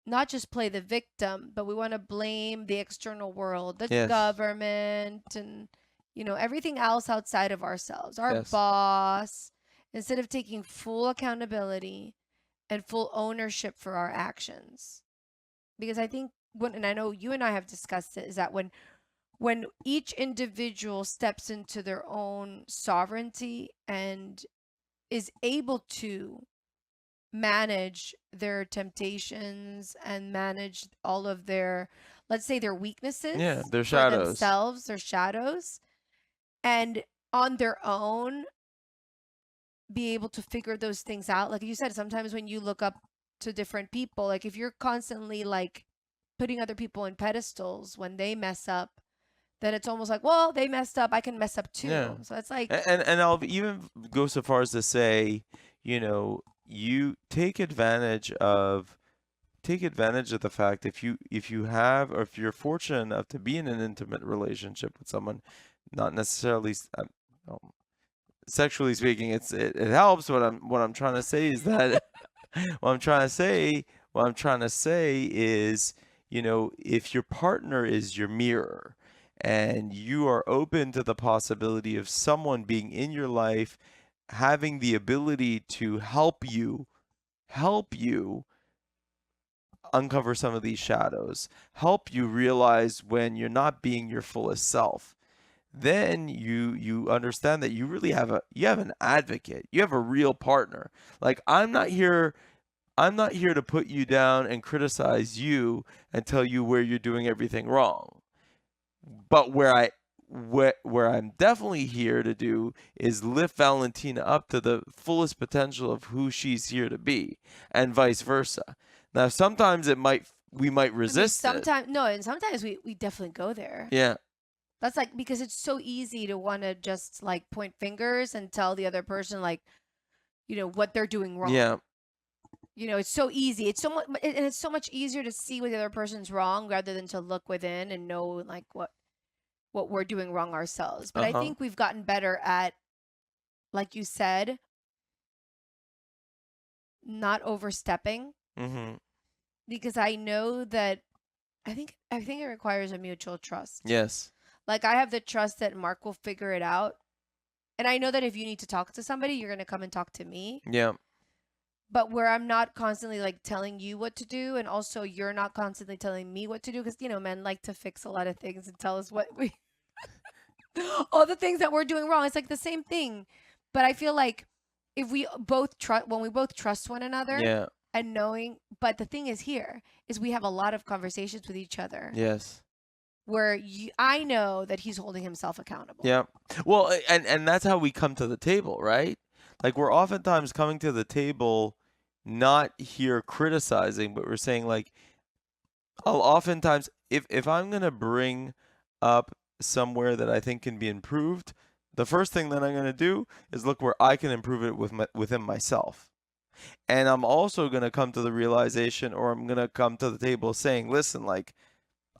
not just play the victim, but we want to blame the external world, the Yes. government, and everything else outside of ourselves, our Yes. boss, instead of taking full accountability and full ownership for our actions. Because I think and I know you and I have discussed it, is that when each individual steps into their own sovereignty and is able to manage their temptations and manage all of their, let's say, their Yeah, weaknesses their for shadows. themselves, their shadows, and on their own be able to figure those things out. Like you said, sometimes when you look up to different people, like if you're constantly like putting other people in pedestals when they mess up, then it's almost like, well, they messed up, I can mess up Yeah. too. So it's like, And I'll even go so far as to say, you take advantage of the fact if you have or if you're fortunate enough to be in an intimate relationship with someone, not necessarily um, sexually speaking, it helps. What I'm trying to say is that what I'm trying to say is, if your partner is your mirror and you are open to the possibility of someone being in your life having the ability to help you uncover some of these shadows, help you realize when you're not being your fullest self, then you understand that you have an advocate. You have a real partner. Like I'm not here to put you down and criticize you and tell you where you're doing everything wrong. But where I'm definitely here to do is lift Valentina up to the fullest potential of who she's here to be, and vice versa. Now, sometimes we might I mean, resist it. sometimes, no, and sometimes we definitely go there. Yeah, That's like because it's so easy to want to just like point fingers and tell the other person like, what they're doing wrong. yeah, It's so easy. It's so much, and it's so much easier to see what the other person's wrong rather than to look within and know like what we're doing wrong ourselves. But I uh-huh. think we've gotten better at, like you said, not overstepping Mhm. because I know that I think it requires a mutual trust. Yes. Like I have the trust that Mark will figure it out. And I know that if you need to talk to somebody, you're going to come and talk to me. Yeah. But where I'm not constantly like telling you what to do and also you're not constantly telling me what to do because men like to fix a lot of things and tell us what we all the things that we're doing wrong. It's like the same thing. But I feel like if we both trust when we both trust one another Yeah. and knowing, but the thing is here is we have a lot of conversations with each other Yes. where I know that he's holding himself accountable. Yeah. Well, and that's how we come to the table, right? Like we're oftentimes coming to the table not here criticizing, but we're saying like I'll oftentimes if I'm going to bring up somewhere that I think can be improved, the first thing that I'm going to do is look where I can improve it within myself. And I'm also going to come to the realization, or I'm going to come to the table saying, listen, like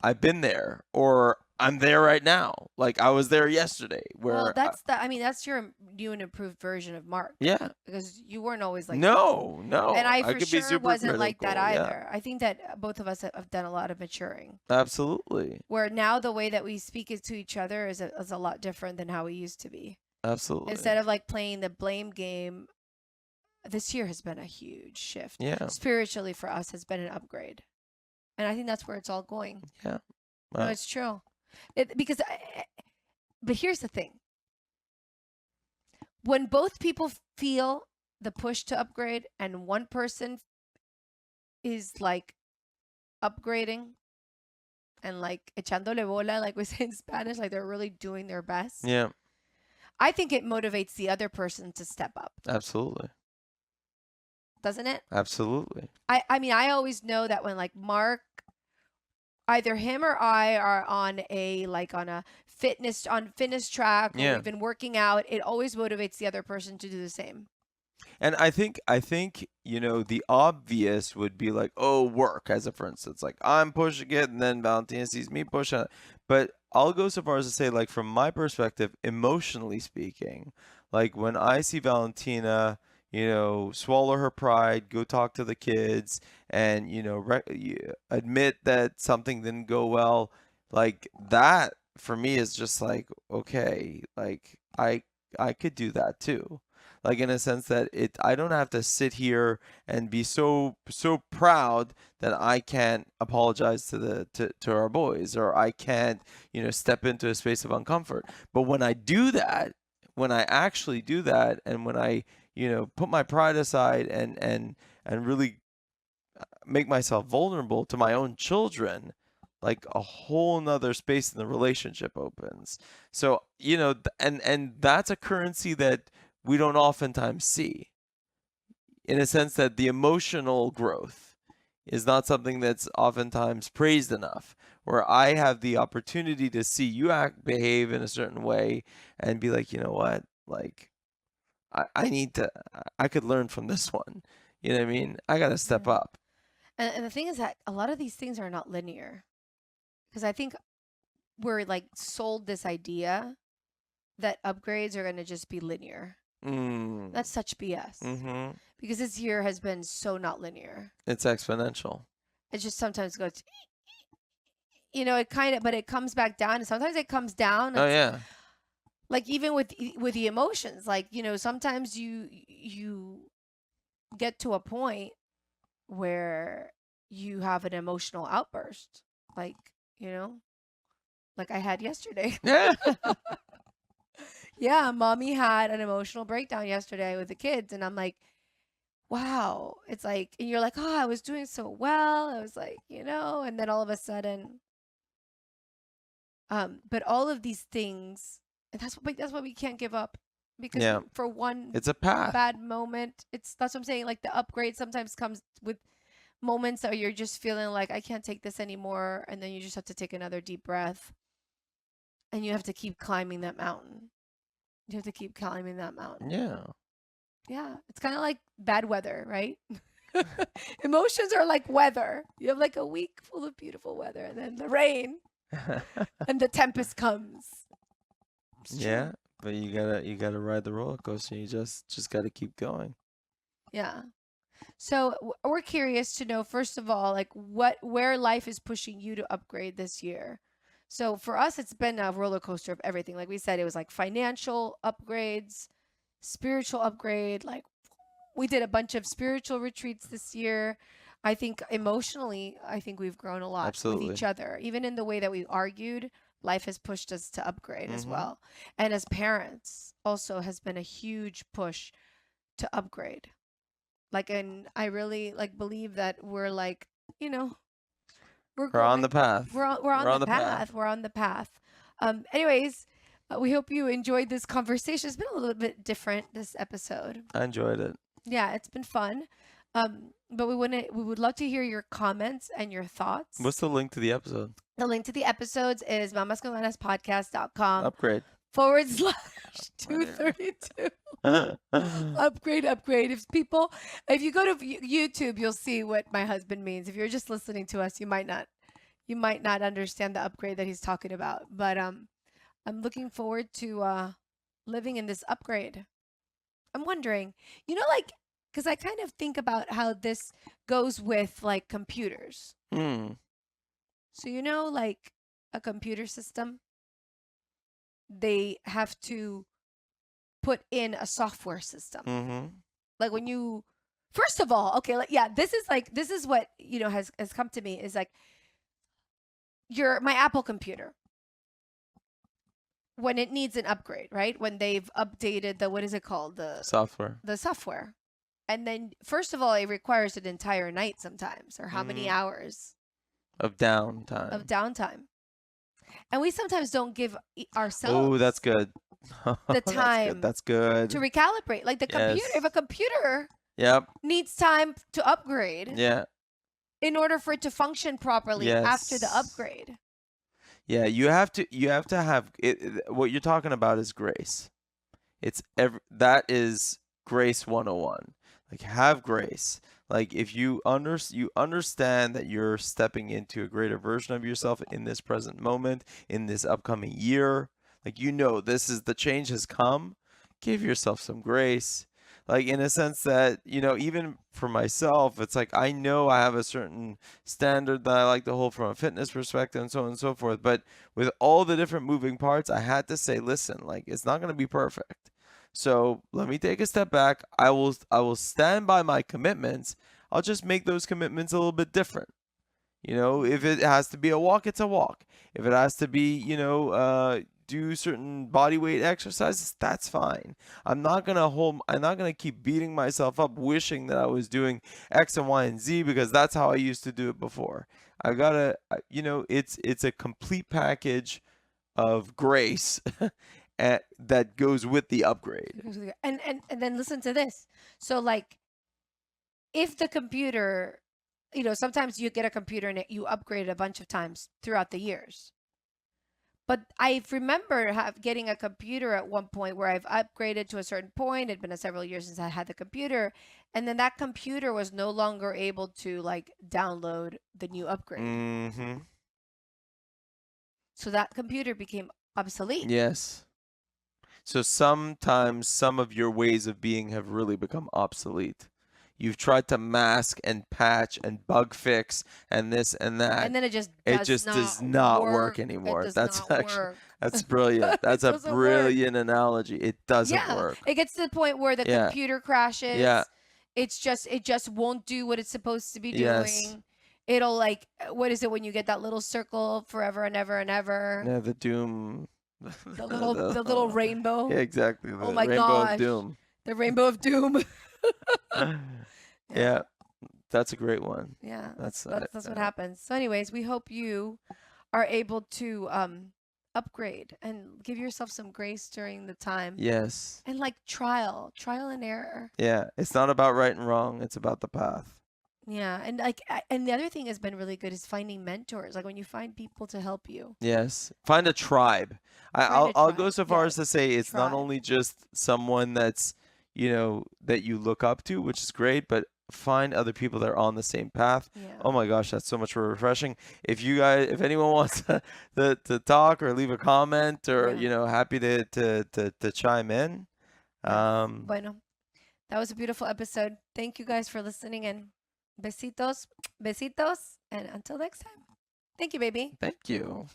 I've been there, or I'm there right now. Like I was there yesterday Well, where I mean, that's your new and improved version of Mark yeah. because you weren't always like this. No, And no. I I for could be sure super wasn't like that critical. Yeah. either. I think that both of us have done a lot of maturing. Absolutely. Where now the way that we speak is to each other is a lot different than how we used to be. Absolutely. Instead of like playing the blame game, this year has been a huge shift. Yeah. Spiritually for us has been an upgrade. And I think that's where it's all going. Yeah. No, Well, it's true. But here's the thing. When both people feel the push to upgrade and one person is like upgrading and like echándole bola, like we say in Spanish, like they're really doing their best, yeah. I think it motivates the other person to step up, Absolutely. doesn't it? Absolutely. I mean, I always know that when like Mark, either him or I are on a fitness track, or Yeah. we've been working out, it always motivates the other person to do the same. And I think, the obvious would be like, oh, work, as a for instance. Like I'm pushing it and then Valentina sees me pushing it. But I'll go so far as to say, like, from my perspective, emotionally speaking, like when I see Valentina, swallow her pride, go talk to the kids, and admit that something didn't go well, like that for me is just like, okay, like I could do that too, like in a sense that I don't have to sit here and be so proud that I can't apologize to our boys, or I can't step into a space of uncomfort. But when I do that, when I actually do that, and when I put my pride aside and really make myself vulnerable to my own children, like a whole nother space in the relationship opens. So and that's a currency that we don't oftentimes see, in a sense that the emotional growth is not something that's oftentimes praised enough, where I have the opportunity to see you behave in a certain way and be like, you know what, like I need to, I could learn from this one. You know what I mean? I got to step Yeah. up. And the thing is that a lot of these things are not linear, because I think we're like sold this idea that upgrades are going to just be linear. Mm. That's such BS, Mm-hmm. because this year has been so not linear. It's exponential. It just sometimes goes, it kind of, but it comes back down. And sometimes it comes down. Oh It's yeah. like even with the emotions, like sometimes you get to a point where you have an emotional outburst, like you know, like I had yesterday. Yeah. Yeah, mommy had an emotional breakdown yesterday with the kids, and I'm like, wow. It's like, and you're like, oh, I was doing so well. I was like, and then all of a sudden, but all of these things, and that's why we can't give up, because Yeah. for one It's a path. bad moment, that's what I'm saying. Like the upgrade sometimes comes with moments that you're just feeling like I can't take this anymore, and then you just have to take another deep breath, and you have to keep climbing that mountain. You have to keep climbing that mountain. Yeah. Yeah, it's kind of like bad weather, right? Emotions are like weather. You have like a week full of beautiful weather, and then the rain and the tempest comes. It's Yeah, true. but you gotta ride the roller coaster. You just gotta keep going. Yeah. So we're curious to know, first of all, like where life is pushing you to upgrade this year. So for us, it's been a roller coaster of everything. Like we said, it was like financial upgrades, spiritual upgrade. Like we did a bunch of spiritual retreats this year. I think emotionally, I think we've grown a lot with Absolutely. each other. Even in the way that we argued, life has pushed us to upgrade as Mm-hmm. well. And as parents, also has been a huge push to upgrade. Like, and I really like believe that we're like, you know, we're We're on growing. the path. We're We're on on the the path. path. We're on the path. Anyways, we hope you enjoyed this conversation. It's been a little bit different this episode. I enjoyed it. Yeah, it's been fun. But we would love to hear your comments and your thoughts. What's the link to the episode? The link to the episodes is mamasconganaspodcast.com Upgrade. forward slash Right here. 232. Upgrade. If you go to YouTube, you'll see what my husband means. If you're just listening to us, you might not understand the upgrade that he's talking about. But I'm looking forward to living in this upgrade. I'm wondering, like, because I kind of think about how this goes with like computers. Hmm. So like a computer system, they have to put in a software system. Mm-hmm. Like when you, first of all, okay, this is what, has come to me is like my Apple computer. When it needs an upgrade, right? When they've updated what is it called? Software. The software. And then, first of all, it requires an entire night sometimes, or how many hours of downtime. And we sometimes don't give ourselves Oh, that's good. the time That's good. to recalibrate. Like the computer, if a computer needs time to upgrade in order for it to function properly after the upgrade. Yeah, you have to have it. What you're talking about is grace. That is grace 101. Like, have grace. Like, if you understand that you're stepping into a greater version of yourself in this present moment, in this upcoming year, like, this is the change has come, give yourself some grace. Like, in a sense that, even for myself, it's like, I know I have a certain standard that I like to hold from a fitness perspective and so on and so forth. But with all the different moving parts, I had to say, listen, like, it's not going to be perfect. So let me take a step back. I will stand by my commitments. I'll just make those commitments a little bit different. If it has to be a walk, it's a walk. If it has to be, do certain body weight exercises, that's fine. I'm not gonna keep beating myself up wishing that I was doing X and Y and Z because that's how I used to do it before. I gotta, it's a complete package of grace that goes with the upgrade. And then listen to this. So like, if the computer, sometimes you get a computer and you upgrade it a bunch of times throughout the years. But I remember getting a computer at one point where I've upgraded to a certain point. It'd been several years since I had the computer. And then that computer was no longer able to like download the new upgrade. Mm-hmm. So that computer became obsolete. Yes. So sometimes some of your ways of being have really become obsolete. You've tried to mask and patch and bug fix and this and that. And then it just does not work anymore. That's brilliant. That's a brilliant analogy. It doesn't work. It gets to the point where the computer crashes. Yeah. It just won't do what it's supposed to be doing. Yes. It'll like, what is it when you get that little circle forever and ever and ever? Yeah, the doom. The little rainbow. Yeah, exactly. Oh my gosh. Of doom. The rainbow of doom. Yeah, that's a great one. Yeah, that's what happens. So anyways, we hope you are able to upgrade and give yourself some grace during the time. Yes. And like trial and error. Yeah, it's not about right and wrong. It's about the path. Yeah, and like, and the other thing has been really good is finding mentors. Like when you find people to help you. Yes, find a tribe. I'll go so far as to say it's not only just someone that's that you look up to, which is great, but find other people that are on the same path. Yeah. Oh my gosh, that's so much more refreshing. If anyone wants to talk or leave a comment or happy to chime in. Bueno, that was a beautiful episode. Thank you guys for listening, and besitos, and until next time. Thank you, baby. Thank you.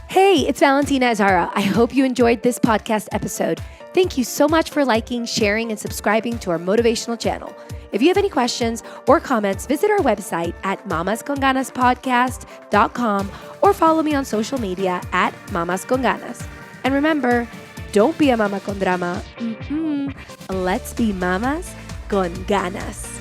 Hey, it's Valentina Azara. I hope you enjoyed this podcast episode. Thank you so much for liking, sharing, and subscribing to our motivational channel. If you have any questions or comments, visit our website at mamasconganaspodcast.com or follow me on social media at mamasconganas. And remember, don't be a mama con drama. Let's be mamas con ganas.